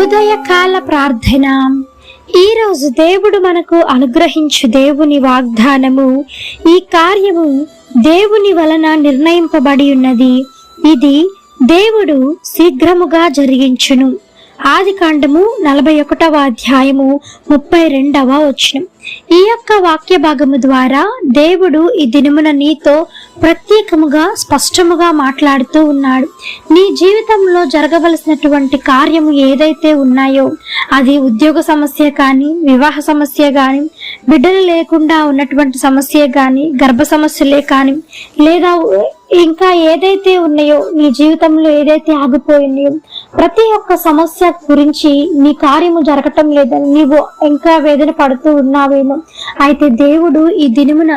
ఉదయకాల ప్రార్థన. ఈరోజు దేవుడు మనకు అనుగ్రహించు దేవుని వాగ్దానము. ఈ కార్యము దేవుని వలన నిర్ణయింపబడి ఉన్నది, ఇది దేవుడు శీఘ్రముగా జరిగించును. ఆదికాండము 41వ అధ్యాయము 32వ వచనం. ఈ యొక్క వాక్య భాగము ద్వారా దేవుడు ఈ దినమున నీతో ప్రత్యేకముగా స్పష్టముగా మాట్లాడుతూ ఉన్నాడు. నీ జీవితంలో జరగవలసినటువంటి కార్యము ఏదైతే ఉన్నాయో, అది ఉద్యోగ సమస్య కానీ, వివాహ సమస్య కానీ, బిడ్డలు లేకుండా ఉన్నటువంటి సమస్య కానీ, గర్భ సమస్యలే కానీ, లేదా ఇంకా ఏదైతే ఉన్నాయో, నీ జీవితంలో ఏదైతే ఆగిపోయినాయో, ప్రతి ఒక్క సమస్య గురించి నీ కార్యము జరగటం లేదని నీవు ఇంకా వేదన పడుతూ ఉన్నావేమో. అయితే దేవుడు ఈ దినమున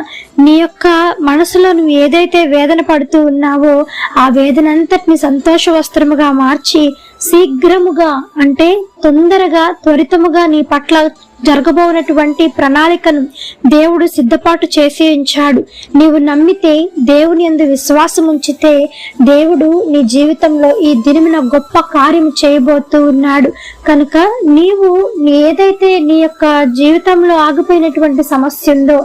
నీ యొక్క మనసులో నువ్వు ఏదైతే వేదన పడుతూ ఉన్నావో ఆ వేదన అంతటిని సంతోష వస్త్రముగా మార్చి శీఘ్రముగా అంటే తొందరగా త్వరితముగా నీ పట్ల జరగబోనటువంటి ప్రణాళికను దేవుడు సిద్ధపాటు చేసి ఉంచాడు. నీవు నమ్మితే, దేవుని యందు విశ్వాసం ఉంచితే, దేవుడు నీ జీవితంలో ఈ దినమున గొప్ప కార్యం చేయబోతూ ఉన్నాడు. కనుక నీవు ఏదైతే నీ యొక్క జీవితంలో ఆగిపోయినటువంటి సమస్య ఉందో,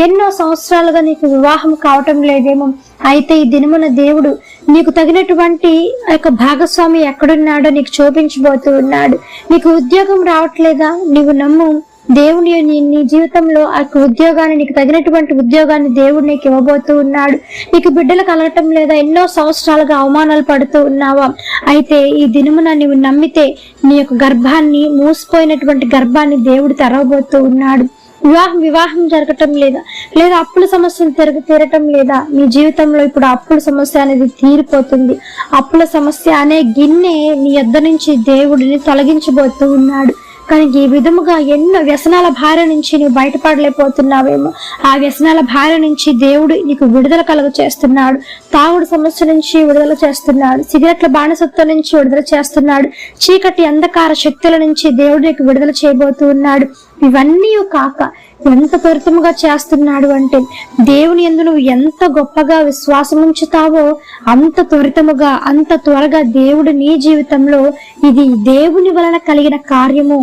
ఎన్నో సంవత్సరాలుగా నీకు వివాహం కావటం లేదేమో, అయితే ఈ దినమున దేవుడు నీకు తగినటువంటి యొక్క భాగస్వామి ఎక్కడున్నాడో నీకు చూపించబోతూ ఉన్నాడు. నీకు ఉద్యోగం రావట్లేదా? నీవు నమ్ము, దేవుని నీ జీవితంలో ఆ ఉద్యోగాన్ని, నీకు తగినటువంటి ఉద్యోగాన్ని దేవుడు నీకు ఇవ్వబోతూ ఉన్నాడు. నీకు బిడ్డలు కలగటం లేదా? ఎన్నో సంవత్సరాలుగా అవమానాలు పడుతూ ఉన్నావా? అయితే ఈ దినమున నీవు నమ్మితే నీ యొక్క గర్భాన్ని, మూసిపోయినటువంటి గర్భాన్ని దేవుడు తెరవబోతూ ఉన్నాడు. వివాహం జరగటం లేదా అప్పుల సమస్యలు తీరటం లేదా? నీ జీవితంలో ఇప్పుడు అప్పుల సమస్య అనేది తీరిపోతుంది. అప్పుల సమస్య అనే గిన్నె నీ యొద్ద నుంచి దేవుడిని తొలగించబోతూ ఉన్నాడు. కానీ ఈ విధముగా ఎన్నో వ్యసనాల భార్య నుంచి నువ్వు బయటపడలేకపోతున్నావేమో. ఆ వ్యసనాల భార్య నుంచి దేవుడు నీకు విడుదల కలుగ చేస్తున్నాడు. తాగుడు సమస్య నుంచి విడుదల చేస్తున్నాడు. సిగరెట్ల బానిసత్వం నుంచి విడుదల చేస్తున్నాడు. చీకటి అంధకార శక్తుల నుంచి దేవుడు నీకు విడుదల చేయబోతూ ఉన్నాడు. ఇవన్నీ కాక ఎంత త్వరితముగా చేస్తున్నాడు అంటే, దేవుని యందు నువ్వు ఎంత గొప్పగా విశ్వాసం ఉంచుతావో అంత త్వరితముగా, అంత త్వరగా దేవుడు నీ జీవితంలో, ఇది దేవుని వలన కలిగిన కార్యము,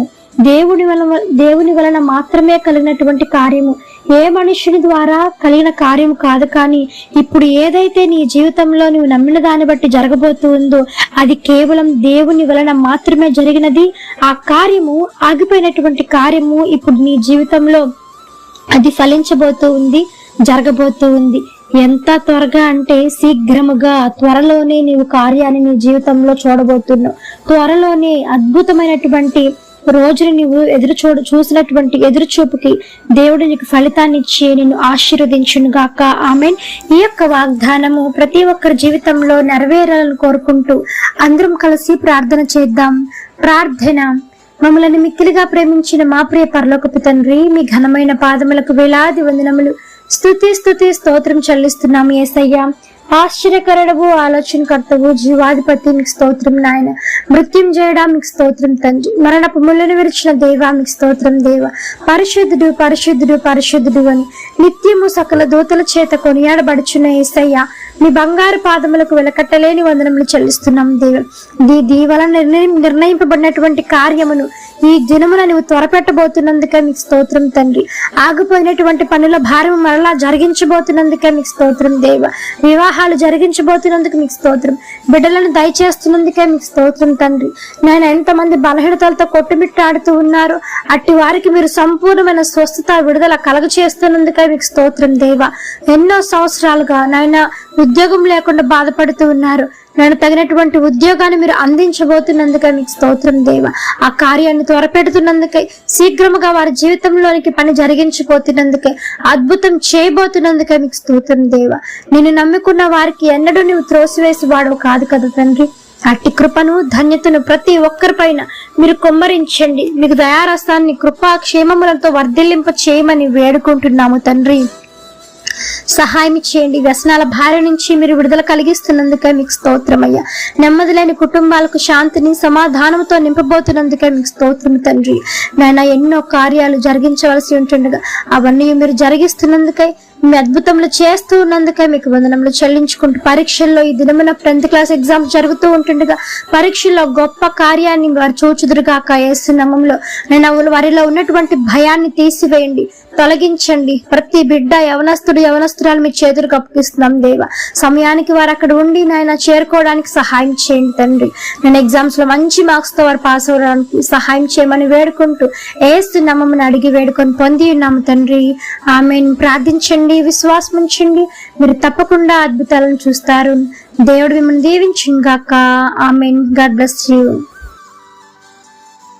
దేవుని వలన మాత్రమే కలిగినటువంటి కార్యము, ఏ మనుషుని ద్వారా కలిగిన కార్యము కాదు. కానీ ఇప్పుడు ఏదైతే నీ జీవితంలో నువ్వు నమ్మిన దాన్ని బట్టి జరగబోతూ ఉందో అది కేవలం దేవుని వలన మాత్రమే జరిగినది. ఆ కార్యము, ఆగిపోయినటువంటి కార్యము ఇప్పుడు నీ జీవితంలో అది ఫలించబోతూ ఉంది, జరగబోతూ ఉంది. ఎంత త్వరగా అంటే శీఘ్రముగా, త్వరలోనే నీవు కార్యాన్ని నీ జీవితంలో చూడబోతున్నావు. త్వరలోనే అద్భుతమైనటువంటి రోజుని నీవు చూసినటువంటి ఎదురుచూపుకి దేవుడు నీకు ఫలితాన్ని ఇచ్చి నిన్ను ఆశీర్వదించును గాక. ఆమేన్. ఈ యొక్క వాగ్దానము ప్రతి ఒక్కరి జీవితంలో నెరవేరాలని కోరుకుంటూ అందరం కలిసి ప్రార్థన చేద్దాం. ప్రార్థన. మమ్మల్ని మిక్కిలిగా ప్రేమించిన మా ప్రియ పరలోకపు తండ్రి, మీ ఘనమైన పాదములకు వేలాది వందనములు, స్తుతి స్తోత్రం చెల్లిస్తున్నాము యేసయ్యా. ఆశ్చర్యకరుడవు, ఆలోచనకర్తవు, జీవాధిపతి మీకు స్తోత్రం నాయన. మృత్యుంజయుడా మీకు స్తోత్రం తండ్రి. మరణపు ముళ్ళను విరిచిన దేవా మీకు స్తోత్రం దేవ. పరిశుద్ధుడు పరిశుద్ధుడు పరిశుద్ధుడు అని నిత్యము సకల దూతల చేత కొనియాడబడుచున్న యేసయ్యా, మీ బంగారు పాదములకు వెలకట్టలేని వందనములు చెల్లిస్తున్నాం దేవ. వలన నిర్ణయింపబడినటువంటి కార్యమును ఈ దినమున నువ్వు త్వరపెట్టబోతున్నందుకే మీకు స్తోత్రం తండ్రి. ఆగిపోయినటువంటి పనుల భారం మరలా జరిగించబోతున్నందుకే మీకు స్తోత్రం దేవ. వివాహాలు జరిగించబోతున్నందుకు మీకు స్తోత్రం. బిడ్డలను దయచేస్తున్నందుకే మీకు స్తోత్రం తండ్రి. నేను ఎంతమంది బలహీనతలతో కొట్టుమిట్టాడుతూ ఉన్నారో అట్టి వారికి మీరు సంపూర్ణమైన స్వస్థత, విడుదల కలగ చేస్తున్నందుకే మీకు స్తోత్రం దేవ. ఎన్నో సంవత్సరాలుగా నాయన ఉద్యోగం లేకుండా బాధపడుతూ ఉన్నారు. నేను తగినటువంటి ఉద్యోగాన్ని మీరు అందించబోతున్నందుకే మీకు స్తోత్రం దేవ. ఆ కార్యాన్ని త్వరపెడుతున్నందుకే, శీఘ్రముగా వారి జీవితంలోనికి పని జరిగించబోతున్నందుకే, అద్భుతం చేయబోతున్నందుకే మీకు స్తోత్రం దేవ. నిన్ను నమ్ముకున్న వారికి ఎన్నడూ నువ్వు త్రోసివేసి వాడవు కాదు కదా తండ్రి. అట్టి కృపను, ధన్యతను ప్రతి ఒక్కరి పైన మీరు కుమ్మరించండి. మీకు దయారస్తాన్ని కృపా క్షేమములతో వర్ధిల్లింప చేయమని వేడుకుంటున్నాము తండ్రి. సహాయం చేయండి. వ్యసనాల భార్య నుంచి మీరు విడుదల కలిగిస్తున్నందుకే మీకు స్తోత్రమయ్యా. నెమ్మది లేని కుటుంబాలకు శాంతిని సమాధానంతో నింపబోతున్నందుకే మీకు స్తోత్రం తండ్రి. నాయన ఎన్నో కార్యాలు జరిగించవలసి ఉంటుండగా అవన్నీ మీరు జరిగిస్తున్నందుకై, మీ అద్భుతములు చేస్తూ ఉన్నందుకే మీకు వందనములు చెల్లించుకుంటూ, పరీక్షల్లో ఈ దినమున 10th క్లాస్ ఎగ్జామ్స్ జరుగుతూ ఉంటుండగా పరీక్షల్లో గొప్ప కార్యాన్ని వారు చూచుదురుగాక. యేసు నామములో నేను వారిలో ఉన్నటువంటి భయాన్ని తీసివేయండి, తొలగించండి. ప్రతి బిడ్డ యవనస్తుడు యవనస్తురాలు మీ చేతులకు అప్పగిస్తున్నాం దేవా. సమయానికి వారు అక్కడ ఉండి నాయన చేరుకోవడానికి సహాయం చేయండి తండ్రి. నేను ఎగ్జామ్స్ లో మంచి మార్క్స్ తో వారు పాస్ అవ్వడానికి సహాయం చేయమని వేడుకుంటూ యేసు నామమున అడిగి వేడుకొని పొంది ఉన్నాము తండ్రి. ఆమేన్. ప్రార్థించండి, విశ్వాసం ఉంచండి, మీరు తప్పకుండా అద్భుతాలను చూస్తారు. దేవుడు మిమ్మల్ని దీవించును గాక. ఆమేన్. God bless you.